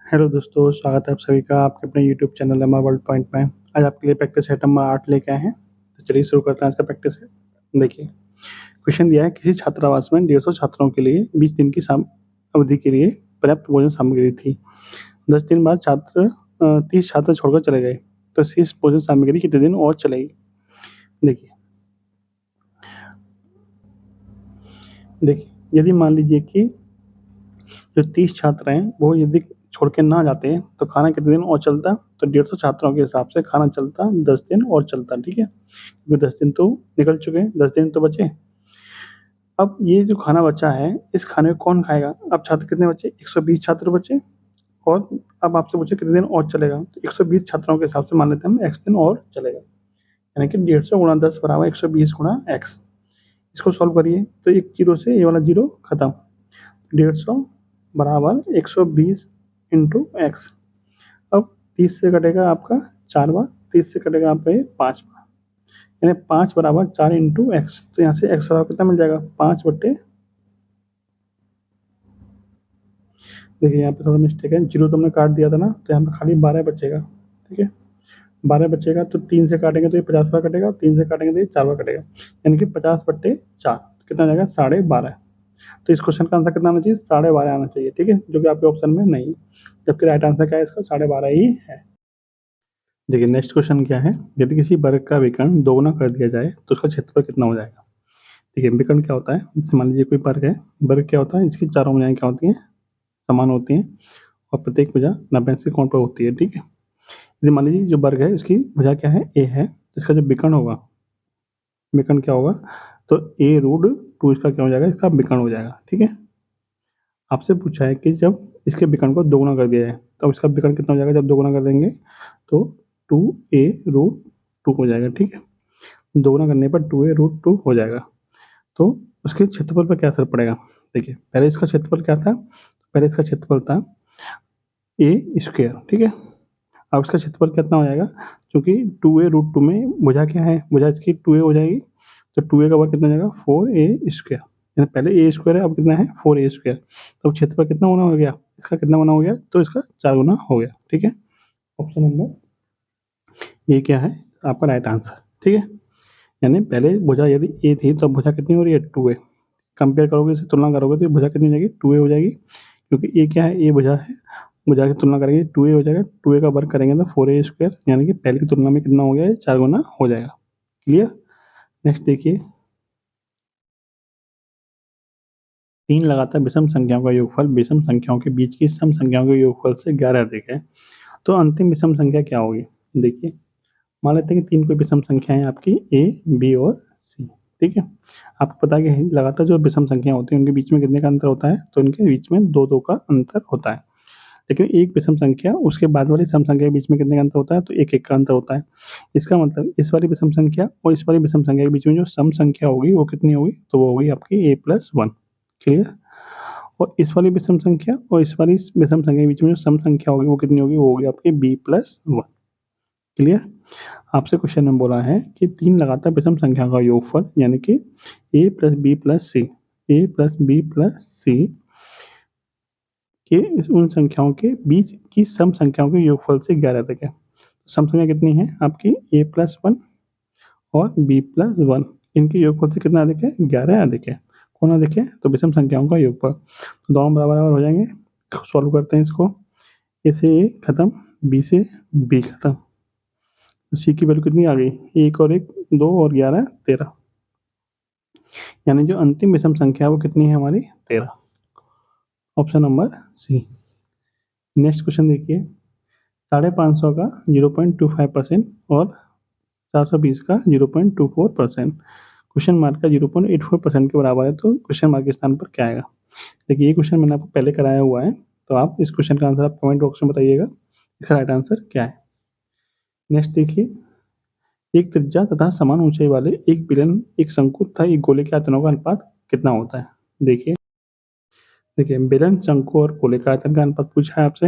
Hello दोस्तों, स्वागत है आप सभी का आपके अपने YouTube channel MR world point में। आज आपके लिए प्रैक्टिस सेट नंबर 8 लेके आए हैं। तो चलिए शुरू करते हैं आज का प्रैक्टिस सेट। देखिए, क्वेश्चन दिया है किसी छात्रावास में 150 छात्रों के लिए 20 दिन की अवधि के लिए पर्याप्त भोजन सामग्री थी। 10 दिन बाद 30 छात्र छोड़कर चले गए, तो शेष भोजन सामग्री कितने दिन और चलेगी। देखिए देखिए यदि मान लीजिए कि जो 30 छात्र हैं वो यदि छोड़ के ना जाते हैं तो खाना कितने दिन और चलता। तो 150 छात्रों के हिसाब से खाना चलता 10 दिन और चलता। ठीक है, क्योंकि 10 दिन तो निकल चुके हैं, 10 दिन तो बचे। अब ये जो खाना बचा है इस खाने को कौन खाएगा। अब छात्र कितने बचे, 120 छात्र बचे। और अब आपसे पूछे कितने दिन और चलेगा, तो 120 छात्रों के हिसाब से मान लेते हैं हम x दिन और चलेगा, यानी कि 150 गुणा 10 बराबर 120 गुणा x। इसको सॉल्व करिए तो एक जीरो से ये वाला जीरो खत्म। 150 बराबर 120 इंटू एक्स। अब 30 से कटेगा आपका 4 बार, 30 से कटेगा आपका ये 5 बार, यानी 5 बराबर 4 इंटू एक्स। तो यहाँ से एक्स बराबर कितना मिल जाएगा, 5 बट्टे। देखिए यहाँ पे थोड़ा मिस्टेक है, जीरो तो हमने काट दिया था ना, तो यहाँ पे खाली 12 बचेगा। ठीक है, 12 बचेगा तो 3 से काटेंगे तो ये 50 बार कटेगा, 3 से काटेंगे तो ये 4 बार कटेगा, यानी कि 50 बट्टे 4 कितना आ जाएगा, 12.5। तो इस क्वेश्चन का आंसर कितना आना चाहिए, 12.5 आना चाहिए। ठीक है, जो कि आपके ऑप्शन में नहीं है, जबकि राइट आंसर क्या है इसका, 12.5 ही है। देखिए नेक्स्ट क्वेश्चन क्या है, यदि किसी वर्ग का विकर्ण दोगुना कर दिया जाए तो उसका क्षेत्रफल कितना हो जाएगा। देखिए विकर्ण क्या होता है, जैसे मान लीजिए कोई वर्ग है, वर्ग क्या होता है, इसकी चारों भुजाएं क्या होती हैं, समान होती हैं और प्रत्येक भुजा 90 कोण पर होती है। ठीक है, यदि मान लीजिए जो वर्ग है उसकी भुजा क्या है, ए है, तो इसका जो विकर्ण होगा, विकर्ण क्या होगा, तो ए रूट 2 इसका क्या हो जाएगा, इसका विकर्ण हो जाएगा। ठीक है, आपसे पूछा है कि जब इसके विकर्ण को दोगुना कर दिया जाए तो इसका विकर्ण कितना हो जाएगा, जब दोगुना कर देंगे तो 2a√2 हो जाएगा। ठीक है, दोगुना करने पर 2a√2 हो जाएगा। तो उसके क्षेत्रफल पर क्या असर पड़ेगा। देखिए पहले इसका क्षेत्रफल क्या था, पहले इसका क्षेत्रफल था ए स्क्वायर। ठीक है, अब इसका क्षेत्रफल कितना हो जाएगा, क्योंकि 2a√2 में भुजा क्या है, भुजा इसकी 2a हो जाएगी, तो 2a का वर्ग कितना हो जाएगा, 4a स्क्वायर। यानी पहले ए स्क्वायर है, अब कितना है 4a स्क्वायर। तो क्षेत्रफल कितना गुना हो गया, इसका कितना गुना हो गया, तो इसका 4 गुना हो गया। ठीक है, ऑप्शन नंबर ये क्या है आपका राइट आंसर। ठीक है, यानी पहले भुजा यदि ए थी तो भुजा कितनी हो रही है, 2a। कंपेयर करोगे, इससे तुलना करोगे तो भुजा कितनी हो जाएगी, 2a हो जाएगी, क्योंकि ए क्या है, ए भुजा है, भुजा की तुलना करेंगे 2a हो जाएगा, 2a का वर्ग करेंगे तो 4a स्क्वायर, यानी कि पहले की तुलना में कितना हो गया है, 4 गुना हो जाएगा। क्लियर। नेक्स्ट देखिए, 3 लगातार विषम संख्याओं का योगफल विषम संख्याओं के बीच की सम संख्याओं के योगफल से 11 अधिक है, तो अंतिम विषम संख्या क्या होगी। देखिए मान लेते हैं कि 3 कोई विषम संख्या है आपकी ए, बी और सी। ठीक है, आपको पता है कि लगातार जो विषम संख्या होती है उनके बीच में कितने का अंतर होता है, तो इनके बीच में 2-2 का अंतर होता है। लेकिन एक विषम संख्या उसके बाद वाली सम संख्या के बीच में कितने का अंतर होता है, तो 1-1 का अंतर होता है। इसका मतलब इस वाली विषम संख्या और इस वाली विषम संख्या के बीच में जो सम संख्या होगी वो कितनी होगी, तो वो होगी आपकी a+1। क्लियर। और इस वाली विषम संख्या और इस वाली विषम संख्या के बीच में जो सम संख्या होगी वो कितनी होगी, वो होगी आपकी b+1। क्लियर। आपसे क्वेश्चन में बोला है कि 3 लगातार विषम संख्या का योगफल, यानी कि a plus B plus C, a plus B plus C के उन संख्याओं के बीच की सम संख्याओं के योगफल से 11 तक है। सम संख्या कितनी है आपकी, a+1 और b+1, इनके योगफल से कितना अधिक है, 11 अधिक है। कौन अधिक है, तो विषम संख्याओं का योगफल। तो दोनों बराबर हो जाएंगे। सॉल्व करते हैं इसको, ए से ए खत्म, बी से बी खत्म, सी की वैल्यू कितनी आ गई, 1 और 1 2 और 11 13, यानी जो अंतिम विषम संख्या है वो कितनी है हमारी, 13। Option number C. Next question देखिए, 550 का 0.25% और 420 का 0.24%, क्वेश्चन मार्क का 0.84% के बराबर है, तो क्वेश्चन मार्क के स्थान पर क्या आएगा। देखिए ये क्वेश्चन मैंने आपको पहले कराया हुआ है, तो आप इस क्वेश्चन का आंसर आप कमेंट बॉक्स में बताइएगा, इसका राइट आंसर क्या है। नेक्स्ट देखिए, एक त्रिज्या तथा समान ऊंचाई वाले एक बेलन, एक शंकु तथा एक गोले के आयतनों का अनुपात कितना होता है। देखिए बेलन, शंकु और गोले का आयतन का अनुपात पूछा है आपसे।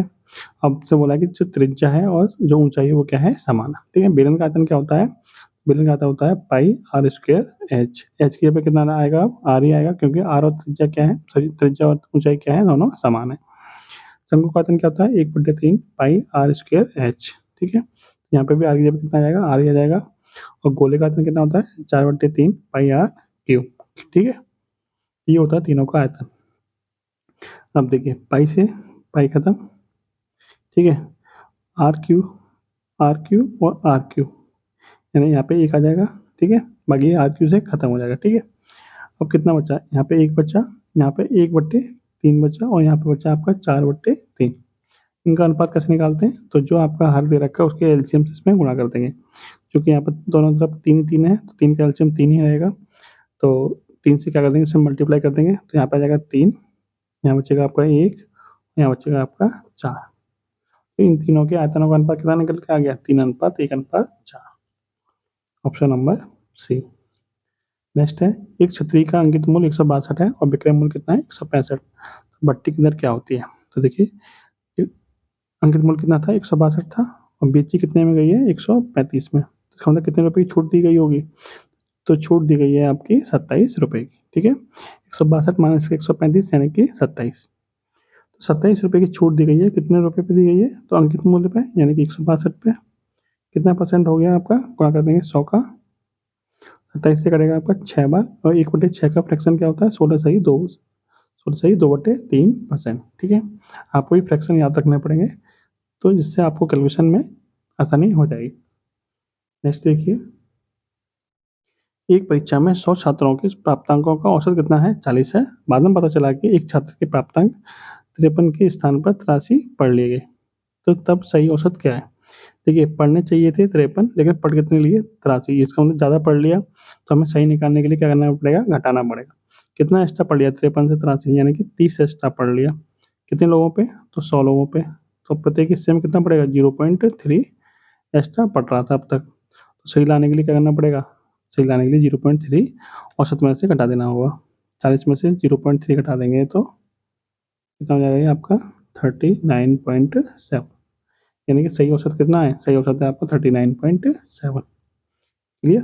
आपसे बोला है कि जो त्रिज्या है और जो ऊंचाई है वो क्या है, समान है। ठीक है, बेलन का आयतन क्या होता है, बेलन का आयतन होता है पाई आर स्क्वायर एच। एच की जगह कितना आएगा, आर ही आएगा, क्योंकि आर और त्रिज्या क्या है, त्रिज्या और ऊंचाई क्या है, दोनों समान है। शंकु का आयतन क्या होता है 1/3 पाई आर स्क्वायर एच। ठीक है, यहाँ पे भी आगे जब कितना आ जाएगा आर ही आ जाएगा। और गोले का आयतन कितना होता है 4/3 पाई आर क्यूब। ठीक है, ये होता है तीनों का आयतन। अब देखिए पाई से पाई खत्म। ठीक है, आर क्यू और आर क्यू, यानी यहाँ पे एक आ जाएगा। ठीक है, बाकी आर क्यू से खत्म हो जाएगा। ठीक है, अब कितना बचा यहाँ पे एक बचा, यहाँ पे 1/3 बचा और यहाँ पे बचा आपका 4/3। इनका अनुपात कैसे निकालते हैं, तो जो आपका हर दे रखा है उसके एलसीएम से इसमें गुणा कर देंगे। क्योंकि यहाँ पर दोनों तरफ 3 है तो 3 का एलसीएम 3 ही रहेगा। तो 3 से क्या कर देंगे, इसमें मल्टीप्लाई कर देंगे तो यहाँ पे आ जाएगा 3, यहाँ बचेगा आपका 1, यहाँ बचेगा आपका 4। तो इन तीनों के आयतनों का अनुपात कितना निकल के आ गया 3:1:4। Option number C. नेक्स्ट है, एक छतरी का अंकित मूल्य 162 है और विक्रय मूल्य कितना है 165। भट्टी की दर क्या होती है, तो देखिए अंकित मूल्य कितना था 162 था और बेची कितने में गई है 135 में। तो इसका मतलब कितने रुपए की छूट दी गई होगी, तो छूट दी गई है आपकी 27 रुपए की। ठीक है, 162 माइनस 135 यानी कि 27। तो 27 रुपए की छूट दी गई है, कितने रुपए पे दी गई है, तो अंकित मूल्य पे यानी कि 162 पे। कितना परसेंट हो गया आपका, गुणा कर देंगे 100 का, 27 से कटेगा आपका 6 बार और 1/6 का फ्रैक्शन क्या होता है 16/3%। ठीक है, आपको ये फ्रैक्शन याद रखने पड़ेंगे तो जिससे आपको कैलकुलेशन में आसानी हो जाएगी। नेक्स्ट देखिए, एक परीक्षा में 100 छात्रों के प्राप्तांकों का औसत कितना है 40 है। बाद में पता चला कि एक छात्र के प्राप्तांक 53 के स्थान पर 83 पढ़ लिए गए, तो तब सही औसत क्या है। देखिए पढ़ने चाहिए थे 53 लेकिन पढ़ कितने लिए 83, इसका मतलब ज़्यादा पढ़ लिया। तो हमें सही निकालने के लिए क्या करना पड़ेगा, घटाना पड़ेगा। कितना एक्स्ट्रा पढ़ लिया 53 से 83 यानी कि 30 एक्स्ट्रा पढ़ लिया। कितने लोगों पे, तो 100 लोगों पे। तो प्रत्येक हिस्से में कितना पड़ेगा 0.3 एक्स्ट्रा पढ़ रहा था अब तक। तो सही लाने के लिए क्या करना पड़ेगा, सही लाने के लिए 0.3 औसत में से घटा देना होगा। 40 में से 0.3 घटा देंगे तो कितना हो जाएगा आपका 39.7, यानी कि सही औसत कितना है, सही औसत है आपका 39.7। क्लियर।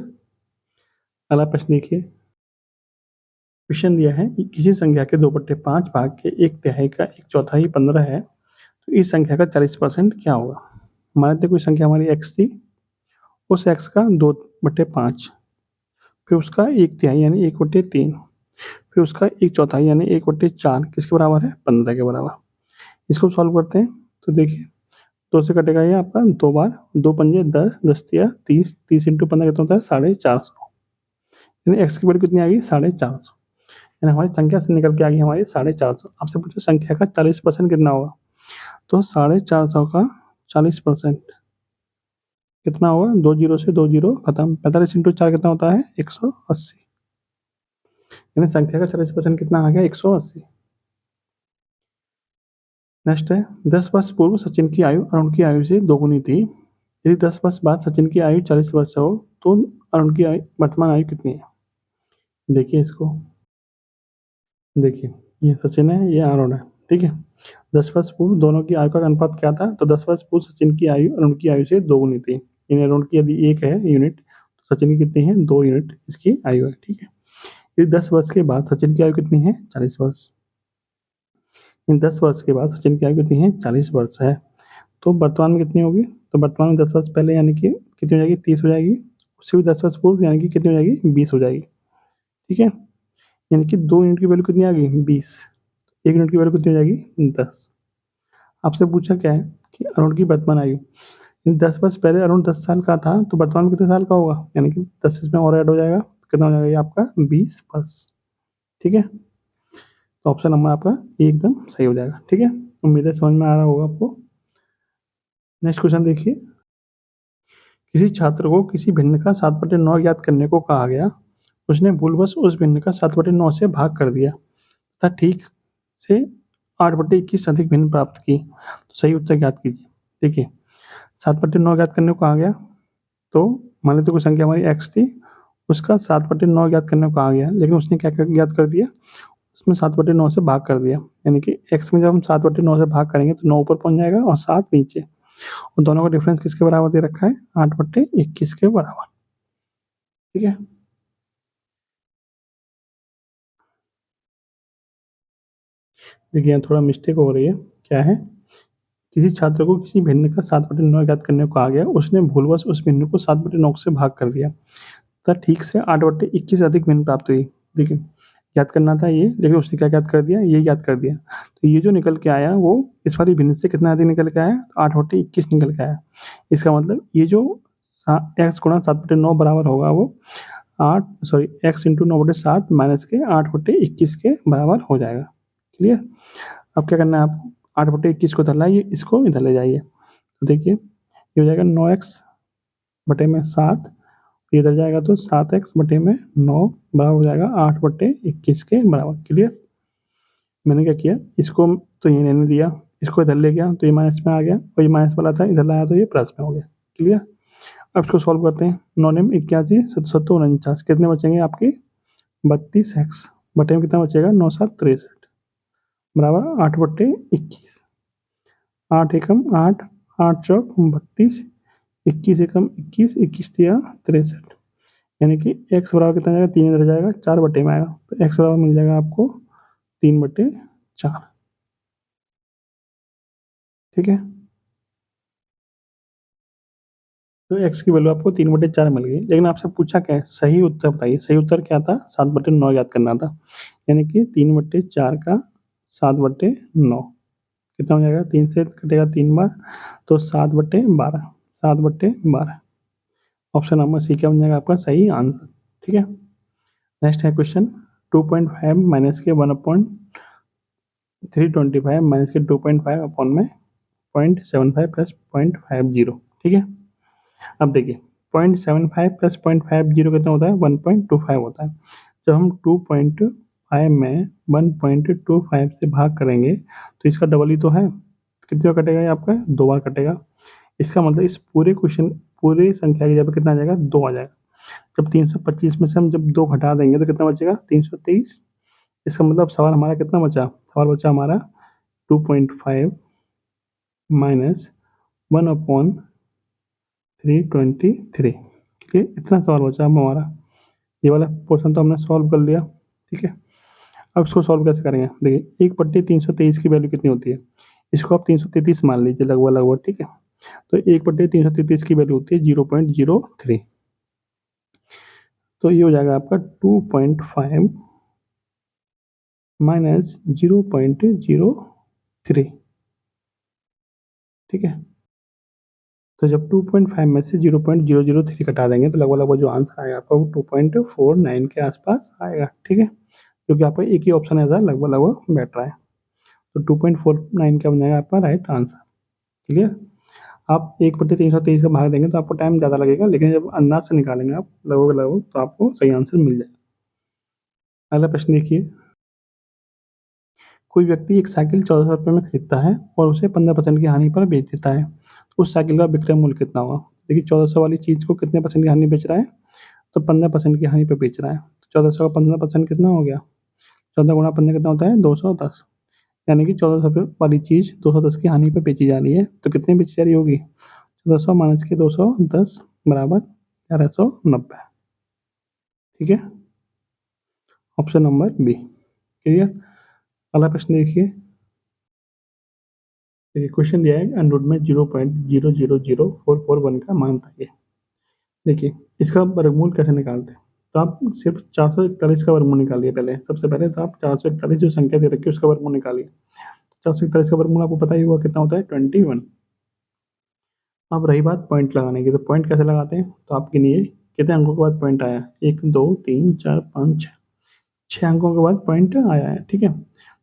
अगला प्रश्न देखिए, क्वेश्चन दिया है कि किसी संख्या के 2/5 भाग के 1/3 का 1/4 15 है, तो इस संख्या का 40% क्या होगा। मान लेते कोई संख्या हमारी x थी, उस x का 2/5, फिर उसका 1/3 यानी 1/3, फिर उसका 1/4 यानी 1/4 किसके बराबर है 15 के बराबर। इसको सॉल्व करते हैं तो देखिए 2 से कटेगा ये आपका 2 बार, 2 पंजे 10, 10 तिया 30, 30 इंटू 15 कितना होता है 450, यानी एक्स की वैल्यू कितनी आ गई 450। यानी हमारी संख्या से निकल के आ गई हमारी 450। आपसे पूछो संख्या का 40% कितना होगा, तो 450 का 40% कितना होगा, 2 जीरो से 2 जीरो खत्म, 45 इंटू 4 कितना होता है 180, यानी संख्या का 40% कितना आ गया 180। नेक्स्ट है 10 वर्ष पूर्व सचिन की आयु अरुण की आयु से दोगुनी थी। यदि 10 वर्ष बाद सचिन की आयु 40 वर्ष हो तो अरुण की वर्तमान आयु कितनी है। देखिए इसको, देखिए ये सचिन है ये अरुण है। ठीक है, 10 वर्ष पूर्व दोनों की आयु का अनुपात क्या था, तो 10 वर्ष पूर्व सचिन की आयु अरुण की आयु से दोगुनी थी। यानी अरुण की यदि 1 है यूनिट तो सचिन की कितनी है 2 यूनिट इसकी आयु है। ठीक है, यदि 10 वर्ष के बाद सचिन की आयु कितनी है 40 वर्ष, इन 10 वर्ष के बाद सचिन की आयु कितनी है 40 वर्ष है, तो वर्तमान में कितनी होगी, तो वर्तमान में 10 वर्ष पहले यानी कि कितनी हो जाएगी 30 हो जाएगी, उससे भी 10 वर्ष पूर्व यानी कि कितनी हो जाएगी 20 हो जाएगी। ठीक है, यानी कि 2 यूनिट की वैल्यू कितनी आ गई 20, 1 यूनिट की वैल्यू कितनी हो जाएगी 10। आपसे पूछा क्या है कि अरुण की वर्तमान आयु, 10 वर्ष पहले अरुण 10 साल का था तो वर्तमान में कितने साल का होगा, यानी कि 10 इसमें और ऐड हो जाएगा, कितना हो जाएगा ये आपका 20 वर्ष। ठीक है, तो ऑप्शन नंबर आपका एकदम सही हो जाएगा। ठीक है, उम्मीद है समझ में आ रहा होगा आपको। नेक्स्ट क्वेश्चन देखिए, किसी छात्र को किसी भिन्न का 7/9 ज्ञात करने को कहा गया, उसने भूलवश उस भिन्न का 7/9 से भाग कर दिया तथा ठीक से 8/21 अधिक भिन्न प्राप्त की, तो सही उत्तर ज्ञात कीजिए। देखिए 7/9 ज्ञात करने को कहा गया, तो मान लेते कोई संख्या हमारी x थी, उसका 7/9 ज्ञात करने को कहा गया, लेकिन उसने क्या ज्ञात कर दिया, उसमें 7/9 से भाग कर दिया। यानी कि x में जब हम 7/9 से भाग करेंगे तो 9 ऊपर पहुंच जाएगा और 7 नीचे, और दोनों का डिफरेंस किसके बराबर दे रखा है 8/21 के बराबर। ठीक है, देखिए यहाँ थोड़ा मिस्टेक हो रही है, क्या है किसी छात्र को किसी भिन्न का 7/9 ज्ञात करने को कहा गया, उसने भूलवश उस भिन्न को 7/9 से भाग कर दिया, तब ठीक से 8/21 अधिक भिन्न प्राप्त हुई। देखिए, याद करना था ये, लेकिन उसने क्या याद कर दिया, ये याद कर दिया। तो ये जो निकल के आया वो इस वाली भिन्न से कितना अधिक निकल के आया, 8/21 निकल के आया। इसका मतलब ये जो एक्स गुणा 7/9 बराबर होगा वो एक्स इंटू 9/7 माइनस के 8/21 के बराबर हो जाएगा। क्लियर। अब क्या करना है आपको, 8/21 को इधर लाइए, इसको इधर ले जाइए, तो देखिए ये हो जाएगा 9x बटे में 7, इधर जाएगा तो 7x बटे में 9 बराबर हो जाएगा 8/21 के बराबर। क्लियर। मैंने क्या किया, इसको तो ये रहने दिया, इसको इधर ले गया तो ये माइनस में आ गया, और ये माइनस वाला था इधर लाया तो ये प्लस में हो गया। क्लियर। अब इसको सॉल्व करते हैं। 9 नेम 81, 7 49, कितने बचेंगे आपके 32x बटे में कितना बचेगा 9 7 63 बराबर 8/21। 8 एकम 8, 8 चौक 32, 21 एकम 21, 21 तिया 63, यानी कि x बराबर कितना जाएगा, 3 इधर जाएगा, 4 बटे में आएगा, तो x बराबर मिल जाएगा आपको 3/4। ठीक है। तो x की वैल्यू आपको 3/4 मिल गई, लेकिन आपसे पूछा क्या है, सही उत्तर बताइए। सही उत्तर क्या था, 7/9 याद करना था, यानी कि 3/4 का 7/9 कितना हो जाएगा, 3 से कटेगा 3 बार, तो 7/12, 7/12। ऑप्शन नंबर सी क्या बन जाएगा आपका सही आंसर। ठीक है। नेक्स्ट है क्वेश्चन 2.5 माइनस के 1/325 माइनस के 2.5 अपॉन में 0.75 प्लस 0.50। ठीक है। अब देखिए 0.75 प्लस 0.50 कितना होता है, 1.25 होता है। जब हम 2.5 में 1.25 से भाग करेंगे तो इसका डबल ही तो है, कितनी बार कटेगा ये आपका, 2 बार कटेगा। इसका मतलब इस पूरे क्वेश्चन, पूरी संख्या की जगह कितना आ जाएगा, 2 आ जाएगा। जब 325 में से हम जब 2 घटा देंगे तो कितना बचेगा, 323। इसका मतलब सवाल हमारा कितना बचा, सवाल बचा हमारा 2.5 माइनस 1/323। ठीक है, इतना सवाल बचा अब हमारा। ये वाला पोर्शन तो हमने सॉल्व कर लिया। ठीक है। अब इसको सॉल्व कैसे करेंगे, देखिए 1/323 की वैल्यू कितनी होती है, इसको आप 333 मान लीजिए लगभग लगभग। ठीक है। तो 1/333 की वैल्यू होती है 0.03, तो ये हो जाएगा आपका 2.5 माइनस 0.03। ठीक है। तो जब 2.5 में से 0.003 घटा देंगे तो लगभग लगभग जो आंसर आएगा आपका वो 2.49 के आसपास आएगा। ठीक है, क्योंकि आपका एक ही ऑप्शन ऐसा लगभग लगभग बैठ रहा है, तो 2.49 का बन जाएगा आपका राइट आंसर। क्लियर। आप 1/323 का भाग देंगे तो आपको टाइम ज़्यादा लगेगा, लेकिन जब अंदाज से निकालेंगे आप लगभग लगभग तो आपको सही आंसर मिल जाएगा। अगला प्रश्न देखिए, कोई व्यक्ति एक साइकिल 1400 रुपये में खरीदता है और उसे 15% की हानि पर बेच देता है, तो उस साइकिल का विक्रय मूल्य कितना होगा। देखिए 1400 वाली चीज़ को कितने परसेंट की हानि बेच रहा है, तो 15% की हानि पर बेच रहा है। 1400 का 15% कितना हो गया, 14 गुणा 15 कितना होता है 210, यानी कि 1400 वाली चीज़ 210 की हानि पर बेची जा रही है, तो कितनी बेची जा रही होगी, 1400 माइनस के 210 बराबर 1190। ठीक है, ऑप्शन नंबर बी। क्लियर। अगला प्रश्न देखिए, क्वेश्चन दिया है अंडर रूट में 0.000441 का मान बताइए। देखिए इसका वर्गमूल कैसे निकालते हैं, तो आप सिर्फ 441 का वर्गमूल निकालिए। पहले सबसे पहले तो आप 441 जो संख्या दे रखी है उसका वर्गमूल निकालिए। 441 का वर्गमूल आपको पता ही हुआ कितना होता है 21। अब रही बात पॉइंट लगाने की, तो पॉइंट कैसे लगाते हैं, तो आप गिनिए कितने अंकों के बाद पॉइंट आया, 1 2 3 4 5 6, 6 अंकों के बाद पॉइंट आया है। ठीक है,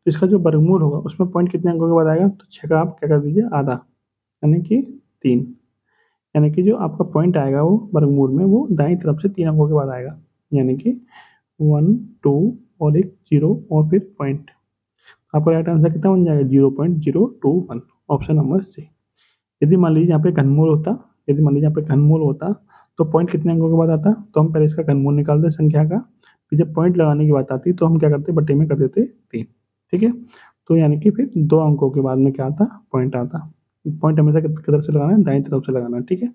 तो इसका जो वर्गमूल होगा उसमें पॉइंट कितने अंकों के बाद आएगा, तो 6 का आप क्या कर दीजिए आधा, यानी कि 3, यानी कि जो आपका पॉइंट आएगा वो वर्गमूल में वो दाईं तरफ से 3 अंकों के बाद आएगा, यानी कि 1 2 और एक 0 और फिर पॉइंट। आपका राइट आंसर कितना बन जाएगा 0.021, ऑप्शन नंबर सी। यदि मान लीजिए यहाँ पे घनमूल होता, यदि मान लीजिए यहाँ पे घनमूल होता तो पॉइंट कितने अंकों के बाद आता, तो हम पहले इसका घनमूल निकालते संख्या का, फिर जब पॉइंट लगाने की बात आती तो हम क्या करते बटे में कर देते 3। ठीक है, तो यानी कि फिर 2 अंकों के बाद में क्या आता, पॉइंट आता। पॉइंट हमेशा किस तरफ से लगाना है, दाईं तरफ से लगाना है। ठीक है,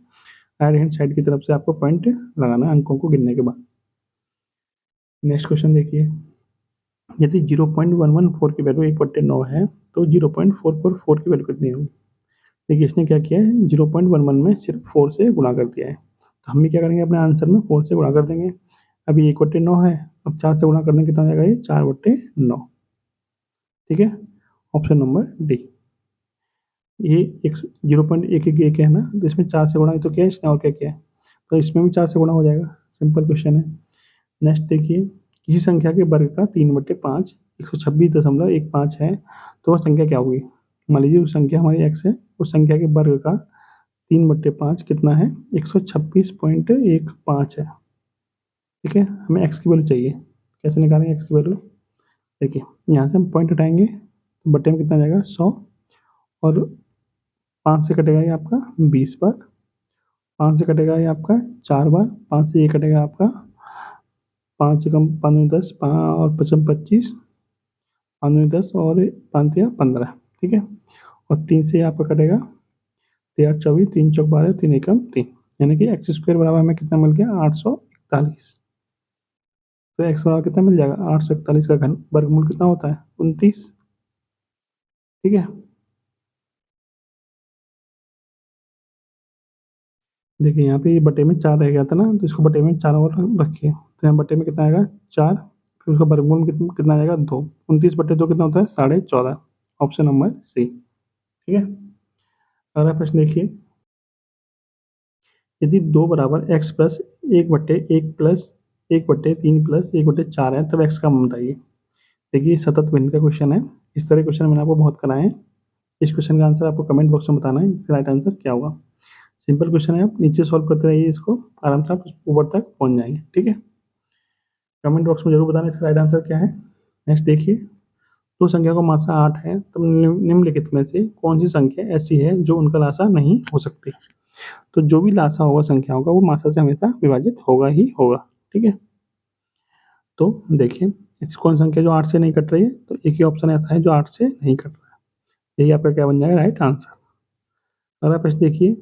राइट हैंड साइड की तरफ से आपको पॉइंट लगाना है अंकों को गिनने के बाद। नेक्स्ट क्वेश्चन देखिए, यदि 0.114 की वैल्यू 1/9 है तो 0.444 की वैल्यू कितनी होगी। देखिए इसने क्या किया है, 0.11 में सिर्फ 4 से गुणा कर दिया है। तो हम भी क्या करेंगे, अपने आंसर में 4 से गुणा कर देंगे। अभी 1/9 है, अब 4 से गुणा करने कितना हो जाएगा, ये 4/9। ठीक है, ऑप्शन नंबर डी। ये 0.111 है ना, तो इसमें 4 से गुणा है, तो क्या है, इसने और क्या किया है, तो इसमें भी 4 से गुणा हो जाएगा। सिंपल क्वेश्चन है। नेक्स्ट देखिए, किसी संख्या के वर्ग का 3/5 126.15 है, तो वह संख्या क्या होगी। मान लीजिए उस संख्या हमारी एक्स है, उस संख्या के वर्ग का 3/5 कितना है, 126.15 है। ठीक है, हमें एक्स की वैल्यू चाहिए। कैसे निकालेंगे एक्स की वैल्यू, देखिए यहाँ से हम पॉइंट हटाएंगे तो बटे में कितना जाएगा, 100, और 5 से कटेगा ये आपका 20 बार, 5 से कटेगा ये आपका 4 बार, 5 से ये कटेगा आपका 5 से कम 5 10 और 55 25, 5 10 और 5 या 15। ठीक है, और 3 से आपका कटेगा 13 24, 3 चौक 12, 3 एकम 3, यानी कि एक्स स्क्वायर बराबर हमें कितना मिल गया, 841। तो एक्स बराबर कितना मिल जाएगा, 841 का घन वर्गमूल कितना होता है, 29। ठीक है, देखिए यहाँ पे ये बटे में 4 रह गया था ना, तो इसको बटे में 4 और रखिए, तो यहाँ बटे में कितना आएगा, 4, फिर उसका वर्गमूल में कितना आएगा, 2। 29/2 कितना होता है, 14.5। Option number C. ठीक है, अगला प्रश्न देखिए, यदि 2 बराबर एक्स प्लस 1/1 प्लस 1/3 प्लस 1/4 है, तब एक्स का मान बताइए। देखिए सतत भिन्न का क्वेश्चन है, इस तरह क्वेश्चन मैंने आपको बहुत कराए हैं। इस क्वेश्चन का आंसर आपको कमेंट बॉक्स में बताना है, इसका राइट आंसर क्या होगा। सिंपल क्वेश्चन है, आप नीचे सॉल्व करते रहिए इसको, आराम से आप ऊपर तक पहुंच जाएंगे। ठीक है, कमेंट बॉक्स में जरूर बताना इसका राइट आंसर क्या है। नेक्स्ट देखिए, दो संख्या का मासा 8 है, तो निम्नलिखित में से कौन सी संख्या ऐसी है जो उनका लासा नहीं हो सकती। तो जो भी लासा होगा संख्याओं का, वो मासा से हमेशा विभाजित होगा ही होगा। ठीक है, तो देखिए कौन संख्या जो 8 से नहीं कट रही है, तो एक ही ऑप्शन ऐसा है जो 8 से नहीं कट रहा है, यही आपका क्या बन जाएगा, राइट आंसर। अगला प्रश्न देखिए,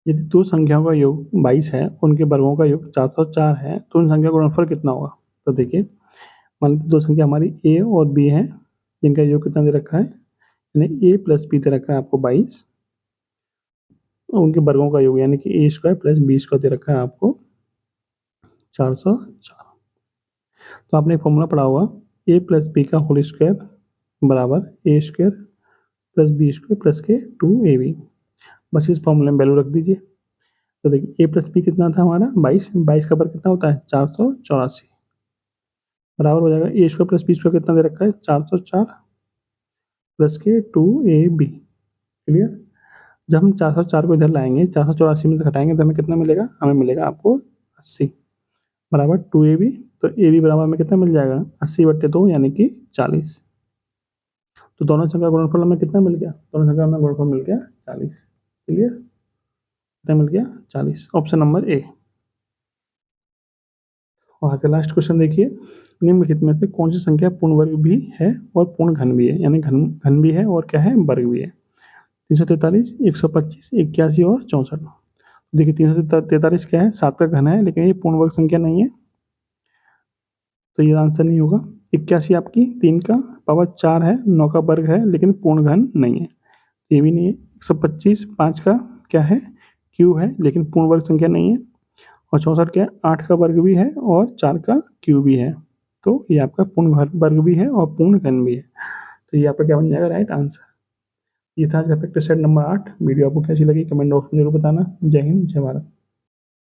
यदि दो संख्याओं का योग 22 है, उनके वर्गों का योग 404 है, तो उन संख्या का गुणनफल कितना होगा। तो देखिए मान लीजिए दो संख्या हमारी ए और बी है, जिनका योग कितना दे रखा है, यानी ए प्लस बी दे रखा है आपको 22, और उनके वर्गों का योग यानी कि A square plus B square दे रखा है आपको 404। तो आपने फॉर्मूला पढ़ा होगा, ए प्लस बी का होल स्क्वायर बराबर A square plus B square plus के 2ab। बस इस फॉर्मूले में वैल्यू रख दीजिए। तो देखिए ए प्लस बी कितना था हमारा 22, 22 का वर्ग कितना होता है 484, बराबर हो जाएगा ए स्क्वायर प्लस बी स्क्वायर कितना दे रखा है 404 प्लस के 2ab। क्लियर, जब हम 404 को इधर लाएंगे, 484 में से घटाएंगे तो हमें कितना मिलेगा, हमें मिलेगा आपको 80, बराबर 2ab। तो ए बी बराबर हमें कितना मिल जाएगा, 80/2 यानी कि 40। तो दोनों संख्या का गुणनफल हमें कितना मिल गया, दोनों संख्या में गुणनफल मिल गया 40। क्लियर, कितना मिल गया 40, ऑप्शन नंबर ए। और आगे लास्ट क्वेश्चन देखिए, निम्नलिखित में से कौन सी संख्या पूर्ण वर्ग भी है और पूर्ण घन भी है, यानी घन घन भी है और क्या है, वर्ग भी है। 343, 125, 81 और 64। देखिए 343 क्या है, 7 का घन है, लेकिन ये पूर्ण वर्ग संख्या नहीं है, तो ये आंसर नहीं होगा। 81 आपकी 3 का पावर 4 है, 9 का वर्ग है, लेकिन पूर्ण घन नहीं है, ये भी नहीं है। 125 5 का क्या है, क्यूब है, लेकिन पूर्ण वर्ग संख्या नहीं है। और 64 क्या है, 8 का वर्ग भी है और 4 का क्यूब भी है, तो ये आपका पूर्ण वर्ग भी है और पूर्ण घन भी है। तो ये आपका क्या बन जाएगा, राइट आंसर। ये था प्रैक्टिस सेट नंबर 8। वीडियो आपको कैसी लगी कमेंट बॉक्स में जरूर बताना। जय हिंद, जय भारत।